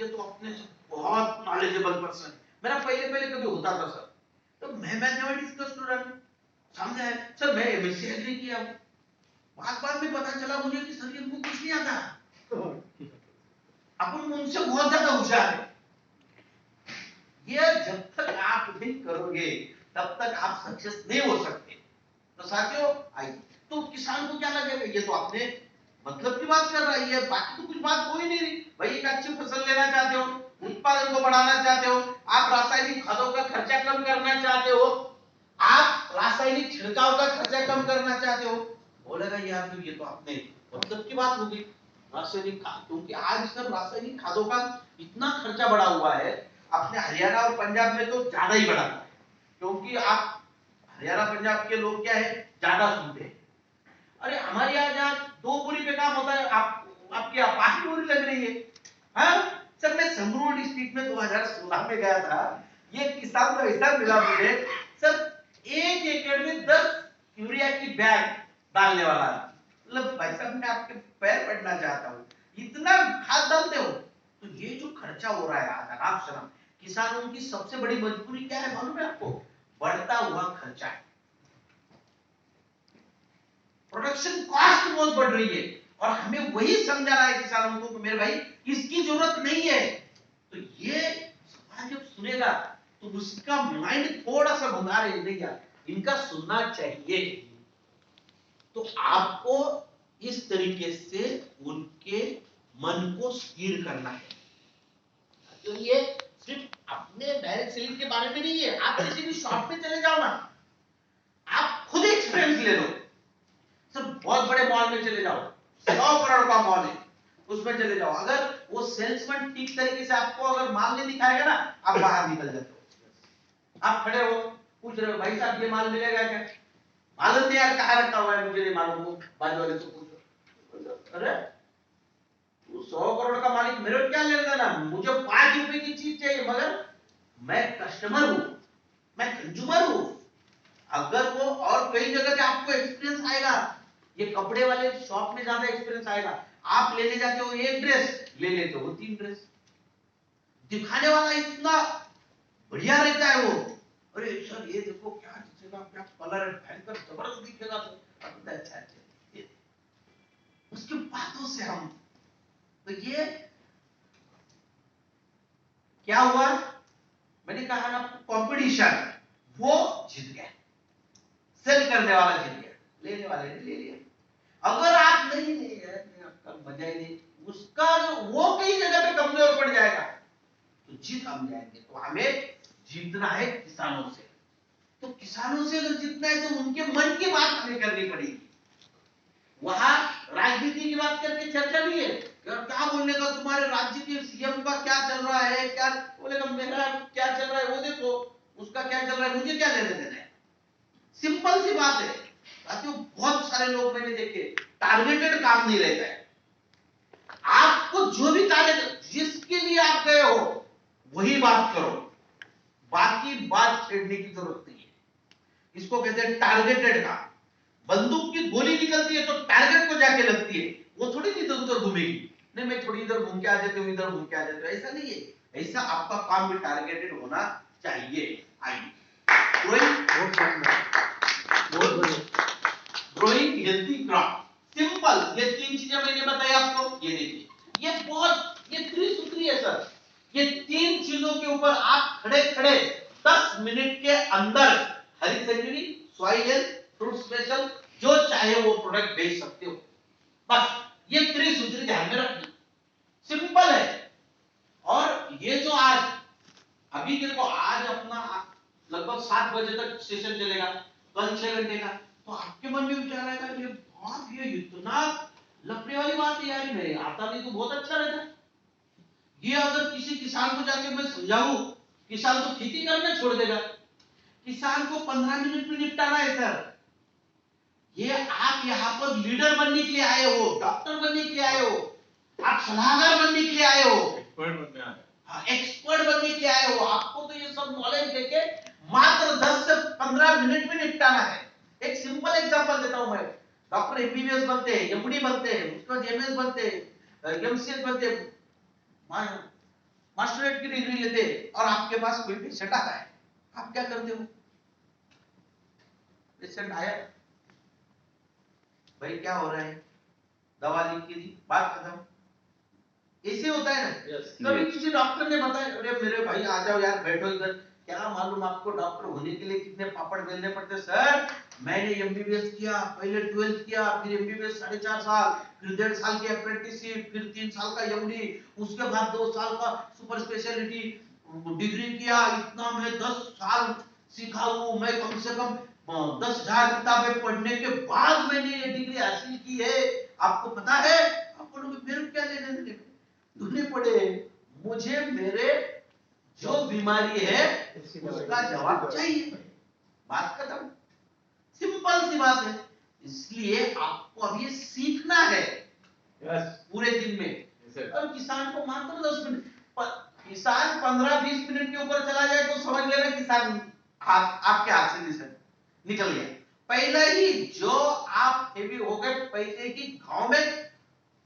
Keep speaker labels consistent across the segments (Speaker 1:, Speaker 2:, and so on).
Speaker 1: तो अपने से बहुत नॉलेजेबल पर्सन है। मेरा पहले पहले कभी होता था सर, तो मैं मैथमेटिक्स का स्टूडेंट, समझा है सर, मैं एमएससी एग्री किया हूँ। बाद में पता चला मुझे कि सर इनको कुछ नहीं आता, अपन उनसे बहुत ज्यादा होशियार है। ये जब तक आप नहीं करोगे तब तक आप सक्सेस नहीं हो सकते। तो साथियों आइए, तो किसान को क्या लगेगा, ये तो आपने मतलब की बात कर रही है, बाकी तो कुछ बात हो ही नहीं रही। भाई एक अच्छी फसल लेना चाहते हो, उत्पादन को बढ़ाना चाहते हो, आप रासायनिक खादों का खर्चा कम करना चाहते हो, आप रासायनिक छिड़काव का खर्चा कम करना चाहते हो, बोलेगा यार तो ये तो आपने मतलब की बात होगी। रासायनिक खाद, क्योंकि आज सर रासायनिक खादों का इतना खर्चा बढ़ा हुआ है, अपने हरियाणा और पंजाब में तो ज्यादा ही बढ़ा है, क्योंकि आप हरियाणा पंजाब के लोग क्या है, ज्यादा सुनते हैं। अरे हमारे यहाँ जहाँ 2 बोरी पे काम होता है, आपकी 5 बोरी लग रही है। हाँ सर, मैं संगरूर डिस्ट्रिक्ट में 2016 में गया था, ये किसान को ऐसा मिला मुझे सर, 1 एकड़ में 10 यूरिया की बैग डालने वाला है। मतलब भाई साहब मैं आपके पैर पड़ना चाहता हूँ, इतना खाद डालते हो। तो ये जो खर्चा हो रहा है आराम शराम, किसानों की सबसे बड़ी मजबूरी क्या है मालूम है आपको, बढ़ता हुआ खर्चा है। प्रोडक्शन कॉस्ट बहुत बढ़ रही है, और हमें वही समझा रहा है किसानों को कि मेरे भाई इसकी जरूरत नहीं है। तो ये समाज जब सुनेगा तो उसका माइंड थोड़ा सा भंगार है, नहीं यार इनका सुनना चाहिए। तो आपको इस तरीके से उनके मन को स्थिर करना है। तो ये सिर्फ अपने डायरेक्ट सेलिंग के बारे में नहीं है, आप किसी भी शॉप में चले जाओ ना, आप खुद एक्सपीरियंस ले लो। सर बहुत बड़े मॉल में चले जाओ, 100 करोड़ का मॉल है, उसमें चले जाओ, अगर वो सेल्समैन ठीक तरीके से आपको अगर माल नहीं दिखाएगा ना, आप बाहर निकल जाते हो। आप खड़े हो, पूछ रहे हो भाई साहब ये माल मिलेगा क्या, मालूम नहीं यार कहाँ रखा हुआ है, मुझे नहीं मालूम, वो बाजू वाले से पूछो। अरे तू 100 करोड़ का मालिक, मेरे को क्या लेना ना, मुझे 5 रुपए की चीज चाहिए, मगर मैं कस्टमर हूं, मैं कंज्यूमर हूं। अगर वो, और कई जगह पे आपको एक्सपीरियंस आएगा, ये कपड़े वाले शॉप में ज्यादा एक्सपीरियंस आएगा, आप लेने जाते हो 1 ड्रेस, ले लेते हो 3 ड्रेस। दिखाने वाला इतना बढ़िया रहता है वो, अरे सर ये देखो क्या दिखेगा, क्या कलर है, भयंकर जबरदस्त दिखेगा, तो अच्छा अच्छा, उसकी बातों से हम, तो ये क्या हुआ, मैंने कहा ना कंपटीशन, वो जीत गया, सेल करने वाला जीत गया, लेने वाले ने ले लिया। अगर आप नहीं ले गए, आपका मजा ही नहीं, उसका जो वो कई जगह पे कमजोर पड़ जाएगा, तो जीत हम जाएंगे। तो हमें जीतना है किसानों से, तो किसानों से अगर जीतना है तो उनके मन की बात हमें करनी पड़ेगी। वहां राजनीति की बात करके चर्चा नहीं है, यार क्या बोलने का, तुम्हारे राज्य के सीएम का क्या चल रहा है, क्या बोलेगा, मेरा क्या चल रहा है वो देखो, उसका क्या चल रहा है, मुझे क्या लेने देना है। सिंपल सी बात है साथियों, बहुत सारे लोग मैंने देखे टारगेटेड काम नहीं रहता है। आपको जो भी टारगेट, जिसके लिए आप गए हो वही बात करो, बाकी बात छेड़ने की जरूरत नहीं है। इसको कहते हैं टारगेटेड काम। बंदूक की गोली निकलती है तो टारगेट को जाके लगती है, वो थोड़ी इधर उधर घूमेगी, नहीं मैं थोड़ी इधर घूम के आ जाती हूँ, इधर घूम के आ जाती हूँ, ऐसा नहीं है। ऐसा आपका काम भी टारगेटेड होना चाहिए। आइए ग्रोइंग हेल्थी क्रॉप, सिंपल, ये 3 चीजें मैंने बताई आपको, ये देखिए, ये बहुत, ये त्रिसूत्री है सर। ये 3 चीजों के ऊपर आप खड़े खड़े 10 मिनट के अंदर हरी संजीवनी, सॉइल हेल्थ, फ्रूट स्पेशल, जो चाहे वो प्रोडक्ट बेच सकते हो। बस ये त्रिसूत्री ध्यान में रखनी, सिंपल है। और ये जो आज, अभी देखो आज अपना लगभग 7 बजे तक सेशन चलेगा, कल 6 घंटे का, तो आपके मन में विचार आएगा, ये बात, ये इतना लफड़े वाली बात है यार, मेरे आता नहीं तो बहुत अच्छा रहता। ये अगर किसी किसान को जाके मैं समझाऊं, किसान तो खेती करना छोड़ देगा। किसान को 15 मिनट में निपटाना है सर। ये आप यहाँ पर लीडर बनने के लिए आए हो, डॉक्टर बनने के लिए आए हो, आप सलाहकार बनने के लिए आए हो, एक्सपर्ट बनने आए, हाँ एक्सपर्ट बनने के लिए आए हो। आपको तो ये सब नॉलेज देके मात्र 10 से 15 मिनट में निपटाना है। एक सिंपल एग्जांपल देता हूं मैं, डॉक्टर एमबीबीएस बनते हैं, एमडी बनते हैं, उसके बाद एमएस बनते हैं, एमसीएस बनते हैं, मास्टरेट की डिग्री लेते और आपके पास कोई पेशेंट आता है, आप क्या करते हो? पेशेंट आया, भाई क्या हो रहा है, दवा लिख के दी, बात खत्म। ऐसे होता है ना। कभी किसी डॉक्टर ने बताया, अरे मेरे भाई आ जाओ यार, बैठो इधर, क्या मालूम आपको डॉक्टर होने के लिए कितने पापड़ बेलने पड़ते। सर मैंने एमबीबीएस किया, पहले 12th किया, फिर एमबीबीएस 4.5 साल, फिर 1.5 साल की अप्रेंटिसशिप, फिर 3 साल का एमडी, उसके बाद 2 साल का सुपर स्पेशलिटी डिग्री किया। इतना मैं 10 साल सीखा हूं, मैं कम से कम 10,000 किताबें पढ़ने के बाद मैंने ये डिग्री हासिल की है। आपको पता है? आप बोलोगे मेरे क्या लेने देने, तूने पढ़े, मुझे मेरे जो बीमारी है उसका जवाब चाहिए, बात खत्म। सिंपल सी बात है। इसलिए आपको अब ये सीखना है पूरे दिन में। और किसान को मात्र 10 मिनट, किसान 15-20 मिनट के ऊपर चला जाए तो समझ लेना किसान आपके हाथ से निकल गया। पहले ही जो आप हेवी हो गए पहले ही गांव में,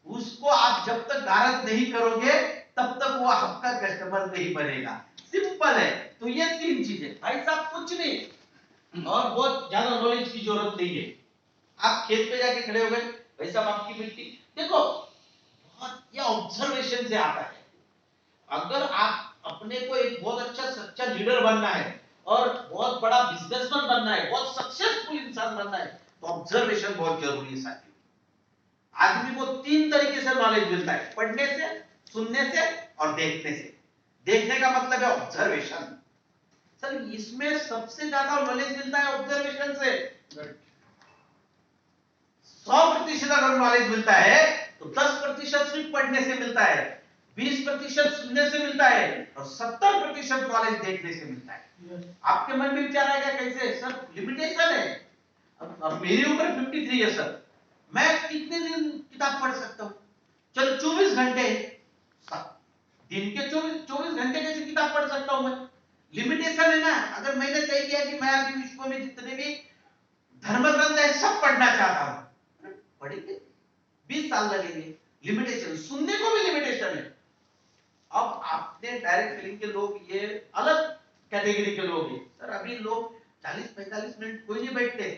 Speaker 1: उसको आप जब तक गारद नहीं करोगे तब तक वो आपका कस्टमर नहीं बनेगा। सिंपल है। तो ये 3 चीजें भाई साहब, कुछ नहीं और बहुत ज्यादा नॉलेज की जरूरत नहीं है। आप खेत पे जाके खड़े हो गए, भाई साहब आपकी मिट्टी देखो, ये ऑब्जर्वेशन से आता है। अगर आप अपने को एक बहुत अच्छा सच्चा लीडर बनना है और बहुत बड़ा बिजनेसमैन बनना है, बहुत सक्सेसफुल इंसान बनना है, तो ऑब्जर्वेशन बहुत जरूरी है साथियों। आदमी को 3 तरीके से नॉलेज मिलता है, पढ़ने से, सुनने से और देखने से। देखने का मतलब है ऑब्जर्वेशन। सर इसमें सबसे ज्यादा नॉलेज मिलता है ऑब्जर्वेशन से। 100% अगर नॉलेज मिलता है तो 10% सिर्फ पढ़ने से मिलता है, 20% सुनने से मिलता है और 70% नॉलेज देखने से मिलता है। आपके मन में विचार आएगा कैसे? सर लिमिटेशन है। अब मेरी उम्र 53 है सर, मैं कितने दिन किताब पढ़ सकता हूं? चलो 24 घंटे, दिन के 24 घंटे कैसे किताब पढ़ सकता हूं मैं? लिमिटेशन है ना। अगर मैंने तय किया कि मैं अभी विश्व में जितने भी धर्म ग्रंथ है सब पढ़ना चाहता हूं, पढ़ेंगे, 20 साल लगेंगे। लिमिटेशन, सुनने को भी लिमिटेशन है। अब आपने डायरेक्ट फीलिंग के लोग, ये अलग कैटेगरी के लोग हैं सर। अभी लोग 40-45 मिनट कोई नहीं बैठते।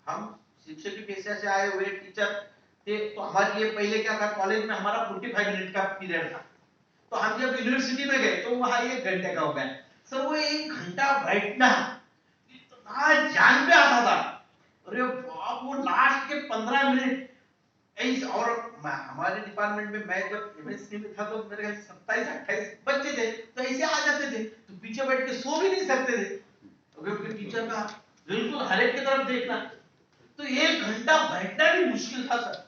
Speaker 1: हम शिक्षक की पेशे से आए हुए टीचर थे, तो हमारे लिए पहले क्या था, कॉलेज में हमारा 45 मिनट का पीरियड था। तो हम जब यूनिवर्सिटी में गए तो वहां 1 घंटे का हो गया। सर वो 1 घंटा बैठना इतना जान पे आता था। अरे बाप, वो लास्ट के 15 मिनट ऐसे। और हमारे डिपार्टमेंट में मैं जब एमएससी में था तो मेरे 27-28 बच्चे थे, तो ऐसे आ जाते थे, तो पीछे बैठ के सो भी नहीं सकते थे क्योंकि टीचर का बिल्कुल हर एक की तरफ देखना। तो 1 घंटा बैठना भी मुश्किल था सर।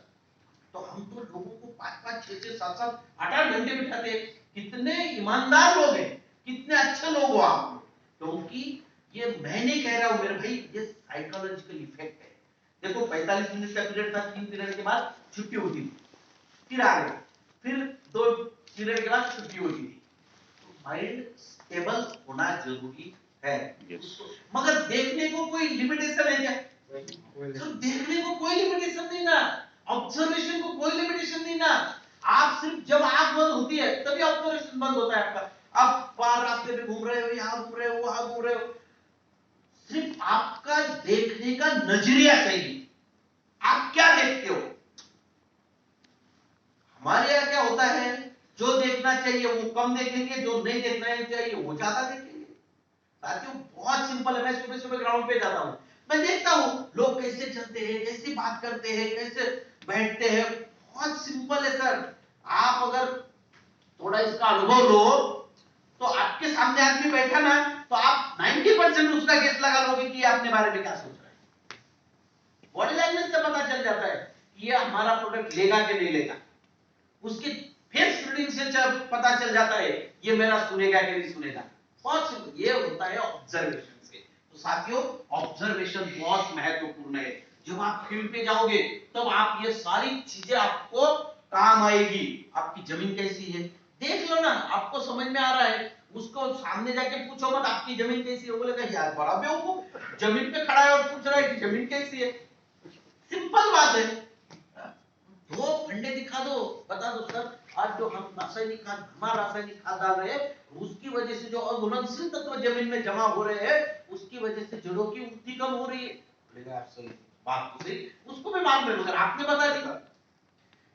Speaker 1: तो हम तो लोगों को 5-5, 6-6, 7-7, 8-8 घंटे बिठाते। कितने ईमानदार लोग हैं, कितने अच्छे लोग हो आप। क्योंकि ये मैं नहीं कह रहा हूं मेरे भाई, ये साइकोलॉजिकल इफेक्ट है। देखो 45 मिनट का पीरियड था, 3 पीरियड के बाद छुट्टी होती थी, फिर आ गए, फिर 2 पीरियड के बाद छुट्टी होती थी। तो माइंड स्टेबल होना जरूरी है। मगर देखने को कोई लिमिटेशन है क्या? तो देखने को कोई लिमिटेशन नहीं ना, ऑब्जर्वेशन को कोई लिमिटेशन नहीं ना। आप सिर्फ जब आंख बंद होती है तभी ऑब्जर्वेशन बंद होता है आपका। आप बाहर रास्ते में घूम रहे हो, यहाँ घूम रहे हो, वहां घूम रहे हो, सिर्फ आपका देखने का नजरिया चाहिए, आप क्या देखते हो। हमारे यहाँ क्या होता है, जो देखना चाहिए वो कम देखेंगे, जो नहीं देखना चाहिए वो ज्यादा देखेंगे। साथियों बहुत सिंपल है। मैं सुबह सुबह ग्राउंड पे जाता हूं, मैं देखता हूं लोग कैसे चलते हैं, कैसे बात करते हैं, कैसे बैठते हैं। बहुत सिंपल है सर। आप अगर थोड़ा इसका अनुभव लो तो आपके सामने आदमी बैठा ना, तो आप 90% उसका गेस लगा लोगे कि अपने बारे में क्या सोच रहा है। बॉडी लैंग्वेज से पता चल जाता है कि ये हमारा प्रोडक्ट लेगा कि नहीं लेगा। उसकी फेस रीडिंग से पता चल जाता है ये मेरा सुनेगा कि नहीं सुनेगा। बहुत सिंपल, ये होता है ऑब्जर्वेशन से। तो साथियों ऑब्जर्वेशन बहुत महत्वपूर्ण है। जब आप फील्ड पे जाओगे तब आप ये सारी चीजें आपको काम आएगी। आपकी जमीन कैसी है देख लो ना, आपको समझ में आ रहा है, उसको सामने जाके पूछो मत आपकी जमीन कैसी है, बोलेगा यार बड़ा बेवकूफ, जमीन पे खड़ा है और पूछ रहा है कि जमीन कैसी है। सिंपल बात है। दो फंडे दिखा दो, बता दो सर आज जो हम रासायनिक खाद, रासायनिक खाद डाल रहे हैं उसकी वजह से जो अघुलनशील तत्व जमीन में जमा हो रहे हैं उसकी वजह से जड़ों की वृद्धि कम हो रही है। बोलेगा आप सही बात तो सही, उसको मैं मान लूंगा, आपने बता दिया।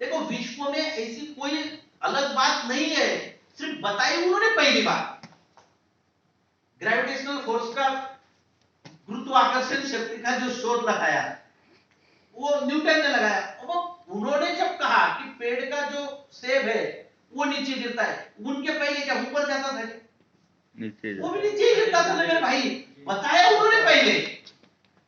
Speaker 1: देखो विश्व में ऐसी कोई अलग बात नहीं है, सिर्फ बताई उन्होंने पहली बार। ग्रेविटेशनल फोर्स का, गुरुत्वाकर्षण शक्ति का जो शोध लगाया वो न्यूटन ने लगाया। अब उन्होंने जब कहा कि पेड़ का जो सेब है वो नीचे गिरता है, उनके पहले क्या ऊपर जाता था? नीचे, वो भी नीचे गिरता था मेरे भाई, बताया उन्होंने पहले,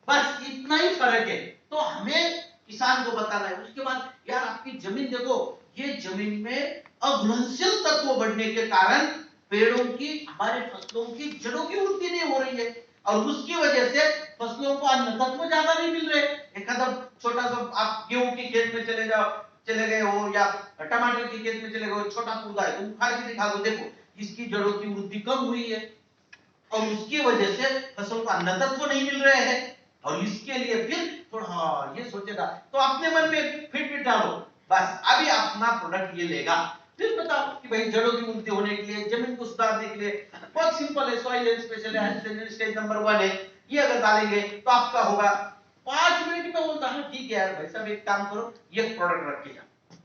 Speaker 1: बस इतना ही फर्क है। तो हमें किसान को बताना है। उसके बाद यार आपकी जमीन देखो, ये जमीन में अघुलनशील तत्व बढ़ने के कारण पेड़ों की, हमारे फसलों की जड़ों की वृद्धि नहीं हो रही है और उसकी वजह से फसलों को अन्न तत्व ज्यादा नहीं मिल रहे। एक कदम छोटा सा आप गेहूं के खेत में चले गए हो या टमाटर के खेत में चले गए हो, छोटा पौधा है तो उखाड़ के दिखा दो, देखो इसकी जड़ों की वृद्धि कम हुई है और उसकी वजह से फसल को अन्न तत्व नहीं मिल रहे हैं। और इसके लिए फिर थोड़ा ये सोचेगा तो अपने मन में फिट डालो, बस अभी अपना प्रोडक्ट ये लेगा। फिर बताओ कि भाई जड़ों की वृद्धि होने के लिए, जमीन को सुधारने के लिए बहुत सिंपल है, सॉइल स्पेशल है, स्टेज नंबर 1 है, ये अगर डालेंगे तो आपका होगा। 5 मिनट में बोलता है ठीक है यार भाई साहब एक काम करो, ये प्रोडक्ट रख के जाओ।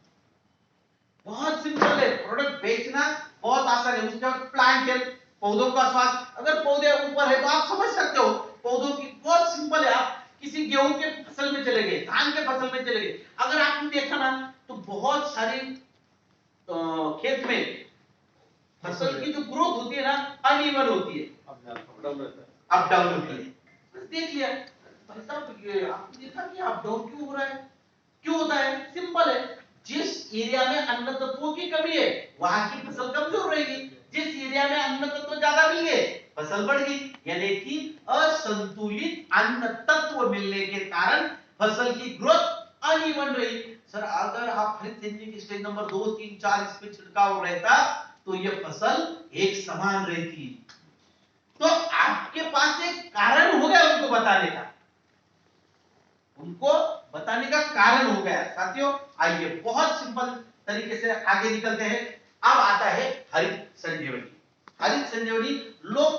Speaker 1: बहुत सिंपल है, प्रोडक्ट बेचना बहुत आसान है। उसके बाद प्लांट हेल्थ, पौधों का स्वास्थ्य, अगर पौधे ऊपर है तो आप समझ सकते हो पौधों की, बहुत सिंपल है। आप किसी गेहूं के फसल में चले गए, धान के फसल में चले गए, अगर आपने देखा ना तो बहुत सारे खेत में फसल की जो ग्रोथ होती है ना अनइवन होती है, अप डाउन होती है। देख लिया भाई साहब, ये आपने देखा कि अप डाउन क्यों हो रहा है? क्यों होता है? सिंपल है, जिस एरिया में अन्न तत्वों की कमी है वहां की फसल कमजोर रहेगी, जिस एरिया में अन्न तत्व ज्यादा मिल गए फसल बढ़ गई। यानी कि असंतुलित अन्न तत्व मिलने के कारण फसल की ग्रोथ अनइवन रही। सर अगर आप हरित सेंचुरी की स्टेज नंबर 2, 3, 4 इस पे छिड़काव रहता तो ये फसल एक समान रहती। तो आपके पास एक कारण हो गया उनको बताने का, उनको बताने का कारण हो गया। साथियों आइए बहुत सिंपल तरीके से आगे निकलते हैं। अब आता है हरित संजीवनी। हरित संजीवनी लोग